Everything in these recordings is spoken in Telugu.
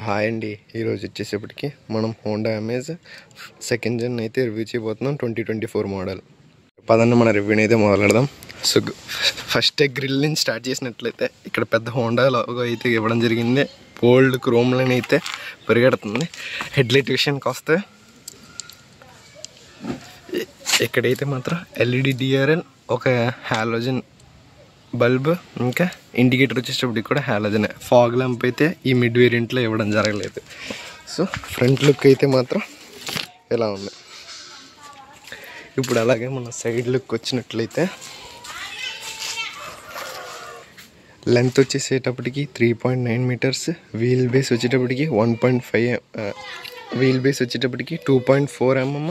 హాయ్ అండి, ఈరోజు వచ్చేసేపటికి మనం హోండా అమేజ్ సెకండ్ జన్ అయితే రివ్యూ చేయబోతున్నాం. 2024 మోడల్. పదండి మన రివ్యూని అయితే మొదలెడదాం. సో ఫస్ట్ గ్రిల్ నుంచి స్టార్ట్ చేసినట్లయితే ఇక్కడ పెద్ద హోండా లోగో అయితే ఇవ్వడం జరిగింది. ఓల్డ్ క్రోమ్ లైన్ అయితే పరిగెడుతుంది. హెడ్లైట్ విషయానికి వస్తే ఇక్కడైతే మాత్రం ఎల్ఈడి డిఆర్ఎల్, ఒక హాలోజన్ బల్బ్, ఇంకా ఇండికేటర్ వచ్చేటప్పటికి కూడా హాలోజన్. ఫాగ్ ల్యాంప్ అయితే ఈ మిడ్ వేరియంట్లో ఇవ్వడం జరగలేదు. సో ఫ్రంట్ లుక్ అయితే మాత్రం ఇలా ఉంది. ఇప్పుడు అలాగే మన సైడ్ లుక్ వచ్చినట్లయితే లెంత్ వచ్చేసేటప్పటికి 3.9 మీటర్స్, వీల్ బేస్ వచ్చేటప్పటికి 1.5, వీల్ బేస్ వచ్చేటప్పటికి 2.4 mm,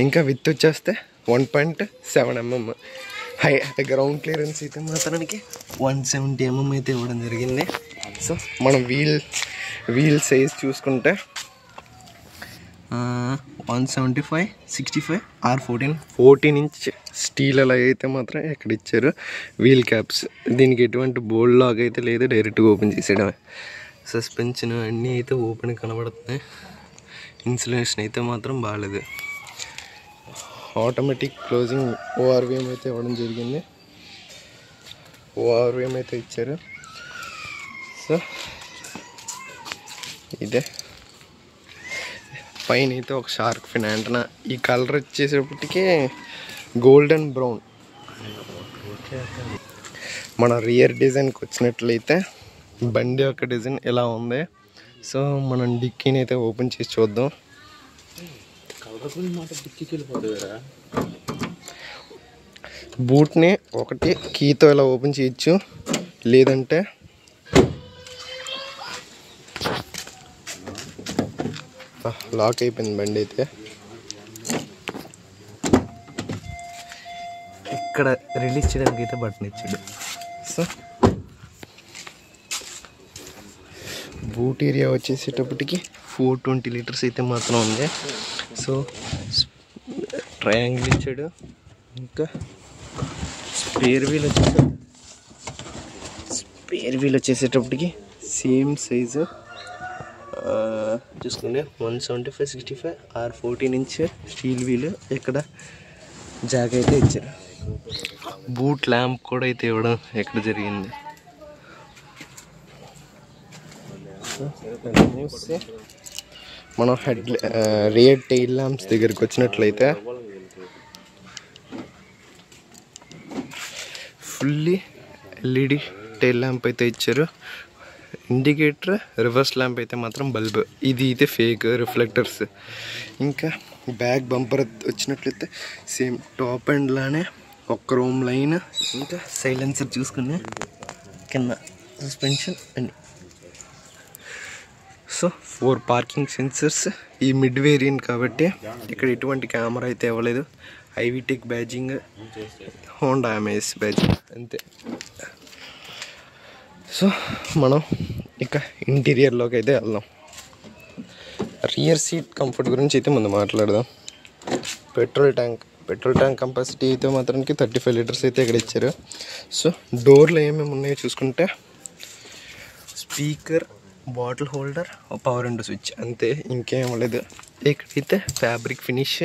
ఇంకా విత్ వచ్చేస్తే 1.7 mm. గ్రౌండ్ క్లియరెన్స్ అయితే మాత్రానికి 170 mm అయితే ఇవ్వడం జరిగింది. సో మనం వీల్ సైజ్ చూసుకుంటే 175, 65, R14 ఇంచ్ స్టీల్ అలా అయితే మాత్రం ఇక్కడ ఇచ్చారు. వీల్ క్యాప్స్, దీనికి ఎటువంటి బోల్డ్ లాగ్ అయితే లేదు, డైరెక్ట్గా ఓపెన్ చేసేయడమే. సస్పెన్షన్ అన్నీ అయితే ఓపెన్ కనబడుతున్నాయి. ఇన్సులేషన్ అయితే మాత్రం బాగాలేదు. ఆటోమేటిక్ క్లోజింగ్ ఓఆర్విఎం అయితే ఇవ్వడం జరిగింది. ఓఆర్విఎం అయితే ఇచ్చారు. సో ఇదే పైన అయితే ఒక షార్క్ ఫిన్ యాంటెన్నా. ఈ కలర్ వచ్చేసేపటికి గోల్డెన్ బ్రౌన్. మన రియర్ డిజైన్కి వచ్చినట్లయితే బండి యొక్క డిజైన్ ఇలా ఉంది. సో మనం డిక్కీని అయితే ఓపెన్ చేసి చూద్దాం. బూట్ని ఒకటి కీతో ఇలా ఓపెన్ చేయొచ్చు, లేదంటే లాక్ అయిపోయింది బండి అయితే. ఇక్కడ రిలీజ్ చేయడానికి అయితే బటన్ ఇచ్చాడు. సో బూట్ ఏరియా వచ్చేసేటప్పటికి 420 లీటర్స్ అయితే మాత్రం ఉంది. సో ట్రయాంగిల్ ఇచ్చాడు. ఇంకా స్పేర్ వీల్ వచ్చేసేటప్పటికి సేమ్ సైజు చూసుకుంటే 175, 65, R14 ఇంచ్ స్టీల్ వీల్. ఇక్కడ జాగ్ అయితే ఇచ్చారు. బూట్ ల్యాంప్ కూడా అయితే ఇవ్వడం ఎక్కడ జరిగింది. మనం రియర్ టైల్ ల్యాంప్స్ దగ్గరికి వచ్చినట్లయితే ఫుల్లీ ఎల్ఈడి టైల్ ల్యాంప్ అయితే ఇచ్చారు. ఇండికేటర్, రివర్స్ ల్యాంప్ అయితే మాత్రం బల్బ్, ఇది అయితే ఫేక్ రిఫ్లెక్టర్స్. ఇంకా బ్యాక్ బంపర్ వచ్చినట్లయితే సేమ్ టాప్ అండ్ లానే ఒక క్రోమ్ లైన్. ఇంకా సైలెన్సర్ చూసుకునే కింద suspension and so 4 parking sensors. ఈ మిడ్ వేరియంట్ కాబట్టి ఇక్కడ ఎటువంటి కెమెరా అయితే ఇవ్వలేదు. ఐవిటెక్ బ్యాజింగ్, హోండా అమేజ్ బ్యాజింగ్ అంతే. సో మనం ఇక ఇంటీరియర్లోకి అయితే వెళ్దాం. రియర్ సీట్ కంఫర్ట్ గురించి అయితే ముందు మాట్లాడదాం. పెట్రోల్ ట్యాంక్ కెపాసిటీ అయితే మాత్రానికి 35 లీటర్స్ అయితే ఇక్కడ ఇచ్చారు. సో డోర్లో ఏమేమి ఉన్నాయో చూసుకుంటే speaker, bottle holder, power window switch అంతే, ఇంకేం లేదు. ఇక్కడైతే ఫ్యాబ్రిక్ ఫినిష్.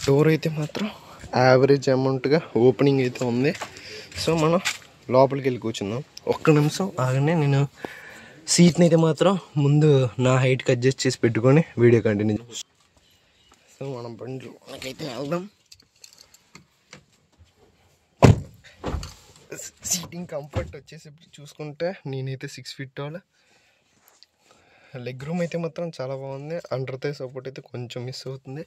డోర్ అయితే మాత్రం యావరేజ్ అమౌంట్గా ఓపెనింగ్ అయితే ఉంది. సో మనం లోపలికి వెళ్ళి కూర్చుందాం. ఒక్క నిమిషం ఆగనే, నేను సీట్ని అయితే మాత్రం ముందు నా హైట్కి అడ్జస్ట్ చేసి పెట్టుకొని వీడియో కంటిన్యూ. సో మనం బండ్లు మనకైతే వెళ్దాం. సీటింగ్ కంఫర్ట్ వచ్చేసి చూసుకుంటే నేనైతే 6 feet tall. లెగ్ రూమ్ అయితే మాత్రం చాలా బాగుంది. అండర్ థై సపోర్ట్ అయితే కొంచెం మిస్ అవుతుంది.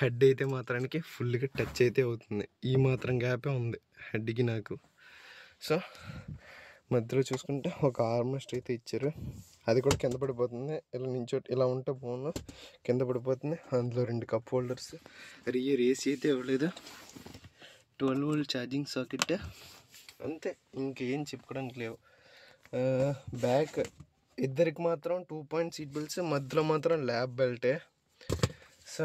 హెడ్ అయితే మాత్రానికి ఫుల్గా టచ్ అయితే అవుతుంది. ఈ మాత్రం గ్యాపే ఉంది హెడ్కి నాకు. సో మధ్యలో చూసుకుంటే ఒక ఆర్మ్రెస్ట్ అయితే ఇచ్చారు. అది కూడా కింద పడిపోతుంది. ఇలా ఇలా ఉంటే బాగుంది, కింద పడిపోతుంది. అందులో 2 కప్ హోల్డర్స్. రియర్ ఏసీ అయితే ఇవ్వలేదు. 12 volt ఛార్జింగ్ సాకెట్ అంతే, ఇంకేం చెప్పుకోవడానికి లేవు. బ్యాక్ ఇద్దరికి మాత్రం 2 point సీట్ బెల్ట్స్, మధ్యలో మాత్రం ల్యాబ్ బెల్టే. సో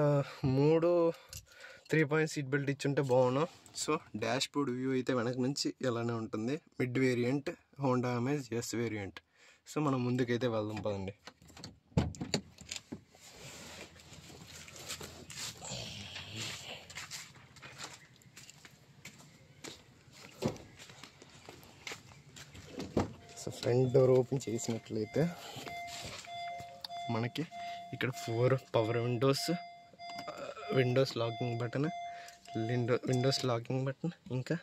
3 point సీట్ బెల్ట్ ఇచ్చుంటే బాగున్నాం. సో డాష్ బోర్డ్ వ్యూ అయితే వెనక నుంచి ఇలానే ఉంటుంది. Mid variant Honda amaze yes variant. So మనం ముందుకైతే వెళ్దాం పదండి. ఫ్రంట్ డోర్ ఓపెన్ చేసినట్లయితే మనకి ఇక్కడ 4 power Windows locking button, Windows locking button, ఇంకా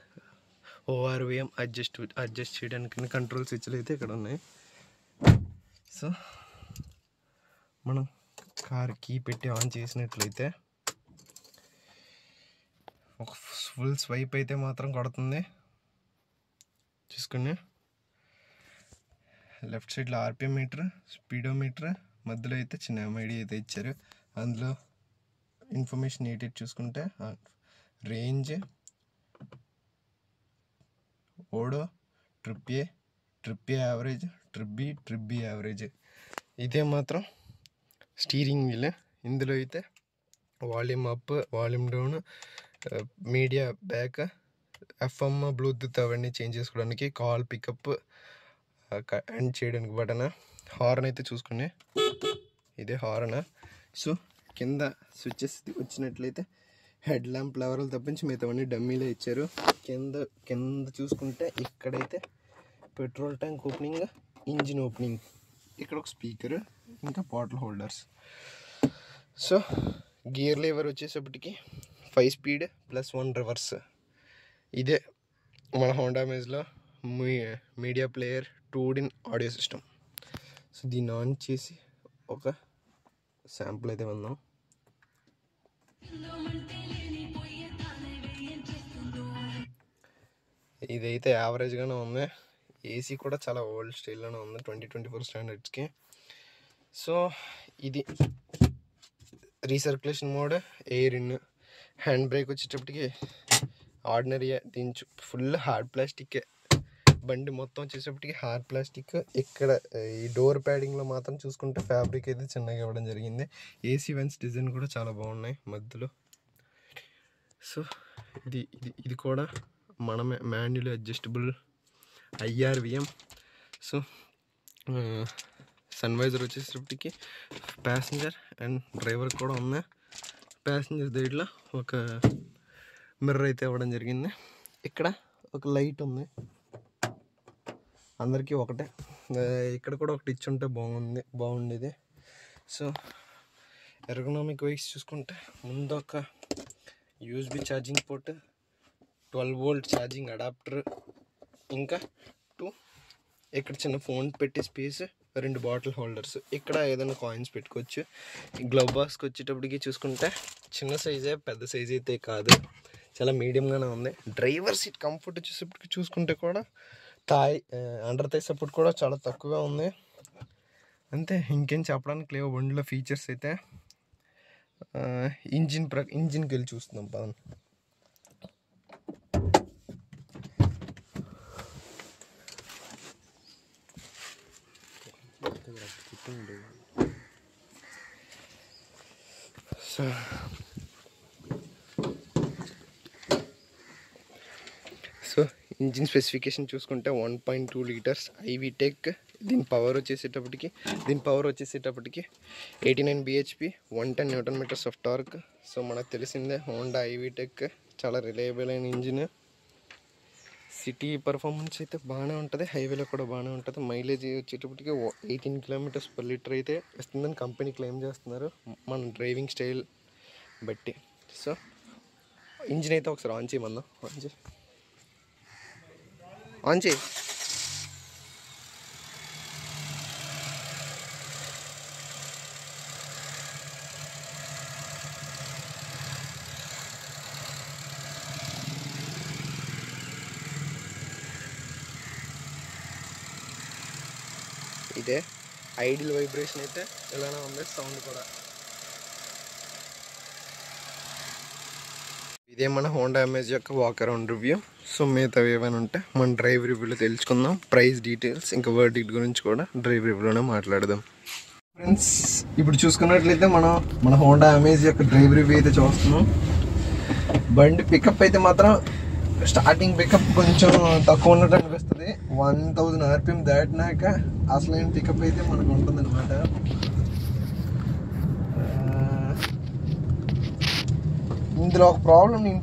ORVM అడ్జస్ట్ చేయడానికి కంట్రోల్ స్విచ్లు అయితే ఇక్కడ ఉన్నాయి. సో మనం కార్ కీ పెట్టి ఆన్ చేసినట్లయితే ఒక ఫుల్ స్వైప్ అయితే మాత్రం కొడుతుంది. చూసుకుని లెఫ్ట్ సైడ్లో RPM మీటర్, స్పీడోమీటర్, మధ్యలో అయితే చిన్న MID అయితే ఇచ్చారు. అందులో ఇన్ఫర్మేషన్ ఏంటి చూసుకుంటే range, odo, trip A average, trip B average. ఇదే మాత్రం స్టీరింగ్ వీల్. ఇందులో అయితే volume up, volume down, media back, FM, Bluetooth అవన్నీ చేంజ్ చేసుకోవడానికి, కాల్ పికప్ ఎండ్ చేయడానికి బటన్, హార్న్ అయితే చూసుకుని ఇదే హార్న్. సో కింద స్విచ్చెస్ వచ్చినట్లయితే హెడ్ ల్యాంప్ లెవెల్ తప్పించి మిగతావన్నీ డమ్మీలో ఇచ్చారు. కింద చూసుకుంటే ఇక్కడైతే petrol tank opening, engine opening, ఇక్కడ ఒక స్పీకర్, ఇంకా bottle holders. So gear lever వచ్చేసప్పటికి 5 స్పీడ్ ప్లస్ 1 రివర్స్. ఇదే మన హోండా అమేజ్లో media player 2-in audio system. So దీన్ని ఆన్ చేసి ఒక శాంపుల్ అయితే ఉందాం. ఇదైతే యావరేజ్గానే ఉంది. AC కూడా చాలా ఓల్డ్ స్టైల్లోనే ఉంది 2024 స్టాండర్డ్స్కి. సో ఇది recirculation mode, air in. Hand brake వచ్చేటప్పటికి ఆర్డినరీ, దీని ఫుల్ హార్డ్ ప్లాస్టిక్. బండి మొత్తం వచ్చేటప్పటికి హార్డ్ ప్లాస్టిక్. ఇక్కడ ఈ డోర్ ప్యాడింగ్లో మాత్రం చూసుకుంటే ఫ్యాబ్రిక్ అయితే చిన్నగా ఇవ్వడం జరిగింది. AC వెన్స్ డిజైన్ కూడా చాలా బాగున్నాయి మధ్యలో. సో ఇది కూడా మనమే మాన్యువల్ అడ్జస్టబుల్ IRVM. సో సన్వైజర్ వచ్చేటప్పటికి ప్యాసింజర్ అండ్ డ్రైవర్ కూడా ఉంది. ప్యాసింజర్ సైడ్లో ఒక మిర్రర్ అయితే ఇవ్వడం జరిగింది. ఇక్కడ ఒక లైట్ ఉంది, అందరికీ ఒకటే. ఇక్కడ కూడా ఒకటి ఇచ్చి ఉంటే బాగుండేది. సో ఎర్గనామిక్ వైస్ చూసుకుంటే ముందు ఒక USB charging port, 12V charging adapter, ఇంకా ఇక్కడ చిన్న ఫోన్ పెట్టే స్పేస్, 2 బాటిల్ హోల్డర్స్. ఇక్కడ ఏదైనా కాయిన్స్ పెట్టుకోవచ్చు. గ్లవ్ బాక్స్కి వచ్చేటప్పటికి చూసుకుంటే చిన్న సైజే, పెద్ద సైజ్ అయితే కాదు, చాలా మీడియంగానే ఉంది. డ్రైవర్ సీట్ కంఫర్ట్ వచ్చేటప్పటికి చూసుకుంటే కూడా అండర్ థై సపోర్ట్ కూడా చాలా తక్కువగా ఉంది. అంతే, ఇంకేం చెప్పడానికి లేవు బండిలో ఫీచర్స్ అయితే. ఇంజిన్కి వెళ్ళి చూస్తున్నాం పవన్. సో ఇంజిన్ స్పెసిఫికేషన్ చూసుకుంటే 1.2 లీటర్స్ IVTEC. దీని పవర్ వచ్చేసేటప్పటికి 89 bhp, 110 Nm of torque. So మనకు తెలిసిందే హోండా IVTEC చాలా రిలయబుల్ అయిన ఇంజిన్. సిటీ పర్ఫార్మెన్స్ అయితే బాగానే ఉంటుంది, హైవేలో కూడా బాగానే ఉంటుంది. మైలేజ్ వచ్చేటప్పటికి 18 km/లీటర్ అయితే వస్తుందని కంపెనీ క్లెయిమ్ చేస్తున్నారు, మన డ్రైవింగ్ స్టైల్ బట్టి. సో ఇంజిన్ అయితే ఒకసారి ఆన్ చేయమన్నా, ఆన్ చేయి. ఇదే ఐడియల్ వైబ్రేషన్ అయితే ఇలానే ఉంది, సౌండ్ కూడా. ఇదే మన హోండా అమేజ్ యొక్క వాక్ అరౌండ్ రివ్యూ. సో మిగతావి ఏమైనా ఉంటే మన డ్రైవ్ రివ్యూలో తెలుసుకుందాం. ప్రైస్ డీటెయిల్స్ ఇంకా వర్డిక్ట్ గురించి కూడా డ్రైవ్ రివ్యూలోనే మాట్లాడదాం. ఫ్రెండ్స్, ఇప్పుడు చూసుకున్నట్లయితే మన హోండా అమేజ్ యొక్క డ్రైవ్ రివ్యూ అయితే చూస్తున్నాం. బండి పికప్ అయితే మాత్రం స్టార్టింగ్ పికప్ కొంచెం తక్కువ ఉన్నట్టు అనిపిస్తుంది. 1000 RPM దాటినాక అసలైన పికప్ అయితే మనకు ఉంటుంది అనమాట. ఇందులో ఒక ప్రాబ్లం నేను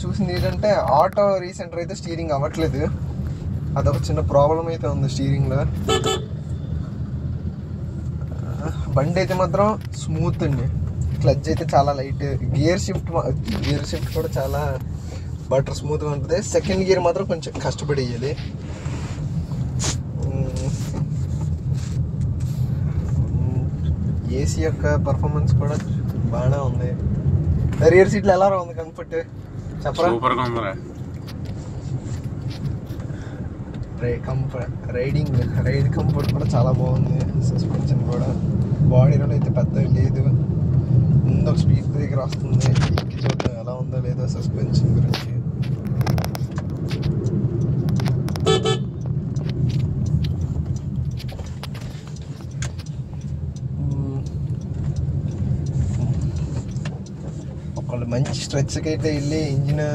చూసింది ఏంటంటే ఆటో రీసెంటర్ అయితే స్టీరింగ్ అవ్వట్లేదు. అదొక చిన్న ప్రాబ్లం అయితే ఉంది స్టీరింగ్లో. బండి అయితే మాత్రం స్మూత్ అండి. క్లచ్ అయితే చాలా లైట్. గేర్ షిఫ్ట్ కూడా చాలా బటర్ స్మూత్గా ఉంటుంది. సెకండ్ గేర్ మాత్రం కొంచెం కష్టపడి వేయాలి. ఏసీ యొక్క పర్ఫార్మెన్స్ కూడా బాగానే ఉంది. రియర్ సీట్లు ఎలా ఉంది కంఫర్ట్ చెప్పరా? రైడ్ కంఫర్ట్ కూడా చాలా బాగుంది. సస్పెన్షన్ కూడా బాడీలో అయితే పెద్ద లేదు. ముందు ఒక స్పీడ్ బ్రేకర్ వస్తుంది. ఎక్కి చూద్దాం ఎలా ఉందో లేదో సస్పెన్షన్ గురించి. ఒకళ్ళు మంచి స్ట్రెచ్కి అయితే వెళ్ళి ఇంజిన్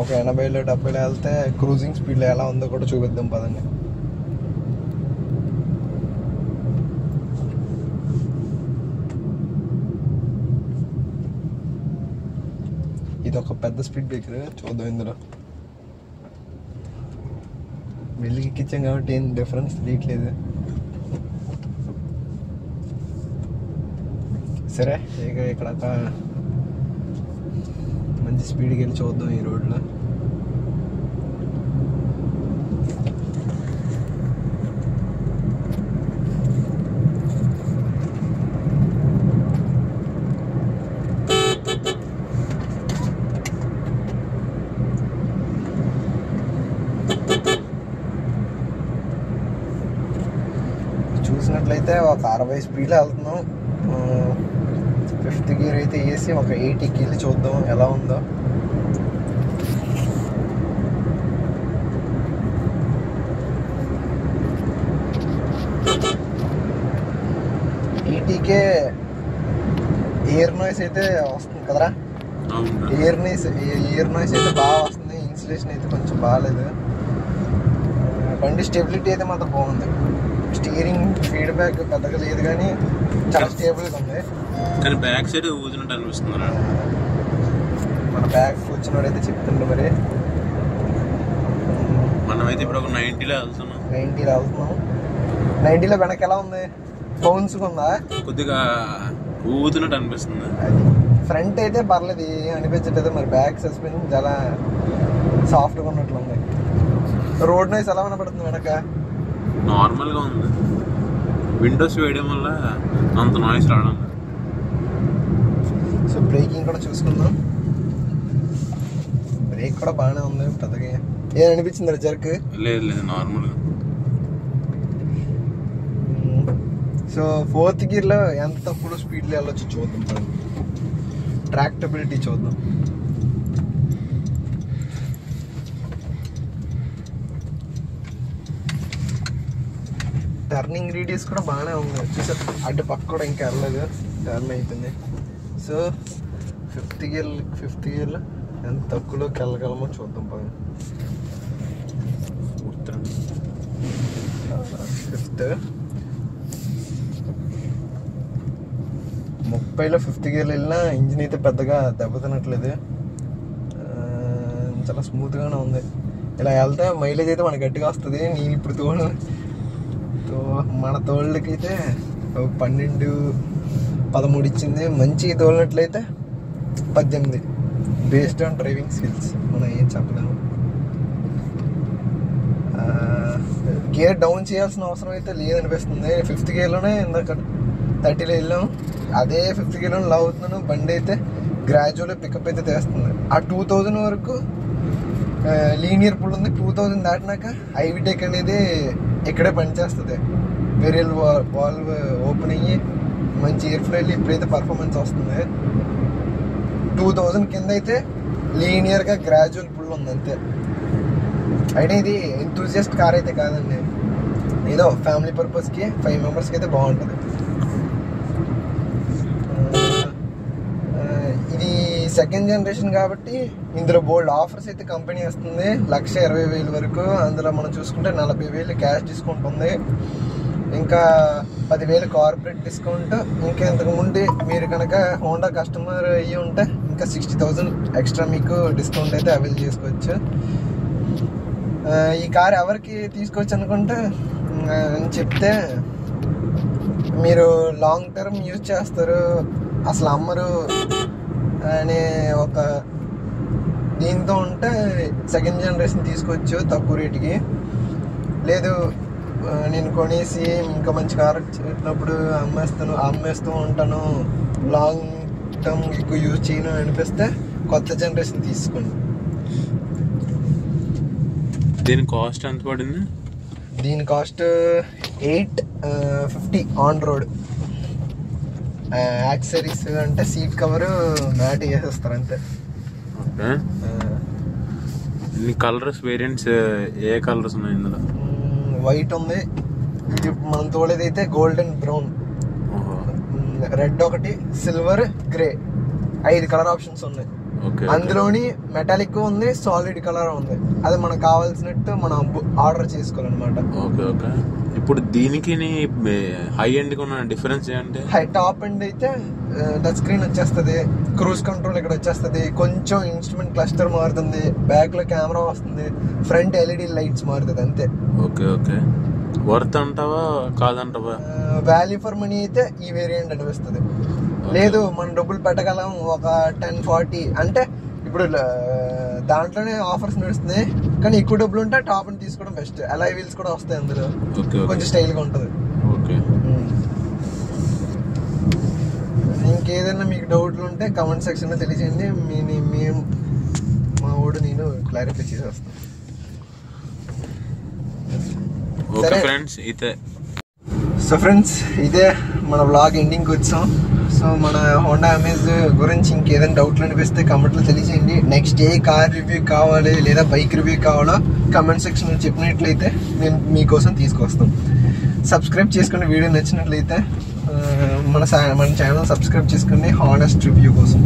ఒక 80లో 70లో వెళ్తే క్రూజింగ్ స్పీడ్లో ఎలా ఉందో కూడా చూపిద్దాం పదండి. ఇది ఒక పెద్ద స్పీడ్ బ్రేకర్ చూద్దాం. ఇందులో వెళ్ళి ఎక్కించాం కాబట్టి ఏం డిఫరెన్స్ తెలియట్లేదు. సరే ఇక్కడ మంచి స్పీడ్కి వెళ్ళి చూద్దాం ఈ రోడ్లో. చూసినట్లయితే ఒక 60 స్పీడ్లో వెళ్తున్నాం. 5th గేర్ అయితే వేసి ఒక 80కి వెళ్ళి చూద్దాం ఎలా ఉందో. ఈటీకే ఎయిర్ నాయిస్ అయితే వస్తుంది కదరా? ఎయిర్ నాయిస్ అయితే బాగా వస్తుంది. ఇన్సులేషన్ అయితే కొంచెం బాగాలేదు. బండి స్టెబిలిటీ అయితే మాత్రం బాగుంది. స్టీరింగ్ ఫీడ్బ్యాక్ పెద్దగా లేదు కానీ చాలా స్టేబుల్గా ఉంది. కానీ బ్యాక్ సైడ్ ఊదినట్టు అనిపిస్తుంది. మన బ్యాక్ వచ్చినోడైతే చెప్తుండే మరి. మనమైతే ఇప్పుడు ఒక 90లో వెళ్తున్నాం. 90లో వెనక ఎలా ఉంది? బౌన్స్గా ఉందా? కొద్దిగా ఊదినట్టు అనిపిస్తుంది. అది ఫ్రంట్ అయితే పర్లేదు అనిపించట్లేదు. మరి బ్యాక్ సస్పెన్షన్ చాలా సాఫ్ట్గా ఉన్నట్లు ఉంది. రోడ్ నాయిస్ ఎలా వినపడుతుంది వెనక? నార్మల్గా ఉంది. విండోస్ వేయడం వల్ల అంత నాయిస్ రావడం. సో బ్రేకింగ్ కూడా చూసుకుందాం. బ్రేక్ కూడా బాగానే ఉంది. పెద్దగా ఏం అనిపించింది జర్క్? లేదు నార్మల్గా. సో 4th గేర్లో ఎంత తక్కువ స్పీడ్లో వెళ్ళొచ్చు చూద్దాం. ట్రాక్టబిలిటీ చూద్దాం. టర్నింగ్ రేడియస్ కూడా బాగానే ఉంది. చూసారు అడ్డు పక్క కూడా ఇంకా వెళ్ళలేదు, టర్న్ అయిపోయింది. సో 5th గేర్లో ఎంత తక్కువలోకి వెళ్ళగలమో చూద్దాం. 5th 30లో 5th గేర్లో వెళ్ళినా ఇంజిన్ అయితే పెద్దగా దెబ్బతినట్లేదు. చాలా స్మూత్గానే ఉంది. ఇలా వెళ్తే మైలేజ్ అయితే మనకి గట్టిగా వస్తుంది. నేను ఇప్పుడు మన తోళ్ళకైతే 12-13 ఇచ్చింది. మంచి తోలినట్లయితే 18 బేస్డ్ ఆన్ డ్రైవింగ్ స్కిల్స్. మనం ఏం చెప్పలేము. గేర్ డౌన్ చేయాల్సిన అవసరం అయితే లేదనిపిస్తుంది. 5th గేర్లోనే ఇందాక 30లో వెళ్ళాం. అదే 5th గేర్లో లవ్ అవుతున్నాను. బండి అయితే గ్రాడ్యువల్గా పికప్ అయితే తెస్తుంది. ఆ 2000 వరకు లీనియర్ పుల్ ఉంది. 2000 దాటినాక ఐవిటెక్ అనేది ఇక్కడే పనిచేస్తుంది. వేరియల్ వాల్వ్ ఓపెన్ అయ్యి మంచి ఎయిర్ ఫ్లో వెళ్ళి ఇప్పుడైతే పర్ఫార్మెన్స్ వస్తుంది. 2000 కింద అయితే లీనియర్గా గ్రాడ్యువల్ పుల్ ఉంది అంతే. అయితే ఇది ఎంతూజియస్ట్ కార్ అయితే కాదండి. ఏదో ఫ్యామిలీ పర్పస్కి 5 మెంబర్స్కి అయితే బాగుంటుంది. ఇది 2nd జనరేషన్ కాబట్టి ఇందులో బోల్డ్ ఆఫర్స్ అయితే కంపెనీ వస్తుంది. 1,20,000 వరకు. అందులో మనం చూసుకుంటే 40,000 క్యాష్ డిస్కౌంట్ ఉంది. ఇంకా 10,000 కార్పొరేట్ డిస్కౌంట్. ఇంకా ఇంతకుముందు మీరు కనుక హోండా కస్టమర్ అయ్యి ఉంటే ఇంకా 60,000 ఎక్స్ట్రా మీకు డిస్కౌంట్ అయితే అవైల్ చేసుకోవచ్చు. ఈ కార్ ఎవరికి తీసుకోవచ్చు అనుకుంటే అని చెప్తే మీరు లాంగ్ టర్మ్ యూజ్ చేస్తారు అసలు అమ్మరు అనే ఒక దీంతో ఉంటే సెకండ్ జనరేషన్ తీసుకోవచ్చు తక్కువ రేటుకి. లేదు నేను కొనేసి ఇంకా మంచి కార్ వచ్చినప్పుడు అమ్మేస్తూ ఉంటాను, లాంగ్ టర్మ్ ఎక్కువ యూజ్ చేయను అనిపిస్తే కొత్త జనరేషన్ తీసుకోండి. దీని కాస్ట్ ఎంత పడింది? దీని కాస్ట్ 850 ఆన్ రోడ్. యాక్సెసరీస్ అంటే సీట్ కవర్ మ్యాట్ వేసేస్తారు అంతే. ఓకే. ఇన్ని కలర్స్ వేరియంట్స్ ఏ కలర్స్ ఉన్నాయి ఇందులో? వైట్ ఉంది, ఇది మనం తోలేదైతే గోల్డెన్ బ్రౌన్, రెడ్ ఒకటి, సిల్వర్, గ్రే, 5 కలర్ ఆప్షన్స్ ఉన్నాయి. అందులోని మెటాలిక్ ఉంది, సాలిడ్ కలర్ ఉంది. అది మనకు కావాల్సినట్టు మనం ఆర్డర్ చేసుకోవాలన్నమాట. Okay okay. ఇప్పుడు దీనికి హై ఎండ్ ఉన్న డిఫరెన్స్ ఏంటి? టాప్ ఎండ్ అయితే టచ్ స్క్రీన్ వచ్చేస్తుంది, క్రూజ్ కంట్రోల్ ఇక్కడ వచ్చేస్తుంది, కొంచెం ఇన్స్ట్రుమెంట్ క్లస్టర్ మారుతుంది, బ్యాక్ లో కెమెరా వస్తుంది, ఫ్రంట్ LED లైట్స్ మారుతుంది అంతే. Okay okay. వర్త్ అంటావా కాదంటావా? వాల్యూ ఫర్ మనీ అయితే ఈ వేరియంట్ అనిపిస్తుంది. లేదు మనం డబ్బులు పెట్టగలం ఒక 10-40 అంటే ఇప్పుడు దాంట్లోనే ఆఫర్స్ నడుస్తున్నాయి, కానీ ఎక్కువ డబ్బులు ఉంటే టాప్ అని తీసుకోవడం బెస్ట్. అలాయ్ వీల్స్ కూడా వస్తాయి అందులో, కొంచెం స్టైల్ గా ఉంటుంది. ఇంకేదైనా మీకు డౌట్లు ఉంటే కామెంట్ సెక్షన్ లో తెలియజేయండి, మేము మా ఊడు నేను క్లారిఫై చేసేస్తాను. సో ఫ్రెండ్స్ ఇదే మన వ్లాగ్ ఎండింగ్కి వచ్చాం. సో మన హోండా అమేజ్ గురించి ఇంకేదైనా డౌట్లు అనిపిస్తే కమెంట్లో తెలియజేయండి. నెక్స్ట్ ఏ కార్ రివ్యూ కావాలి లేదా బైక్ రివ్యూ కావాలో కమెంట్ సెక్షన్లో చెప్పినట్లయితే నేను మీకోసం తీసుకొస్తాం. సబ్స్క్రైబ్ చేసుకుని వీడియో నచ్చినట్లయితే మన ఛానల్ సబ్స్క్రైబ్ చేసుకుని హానెస్ట్ రివ్యూ కోసం.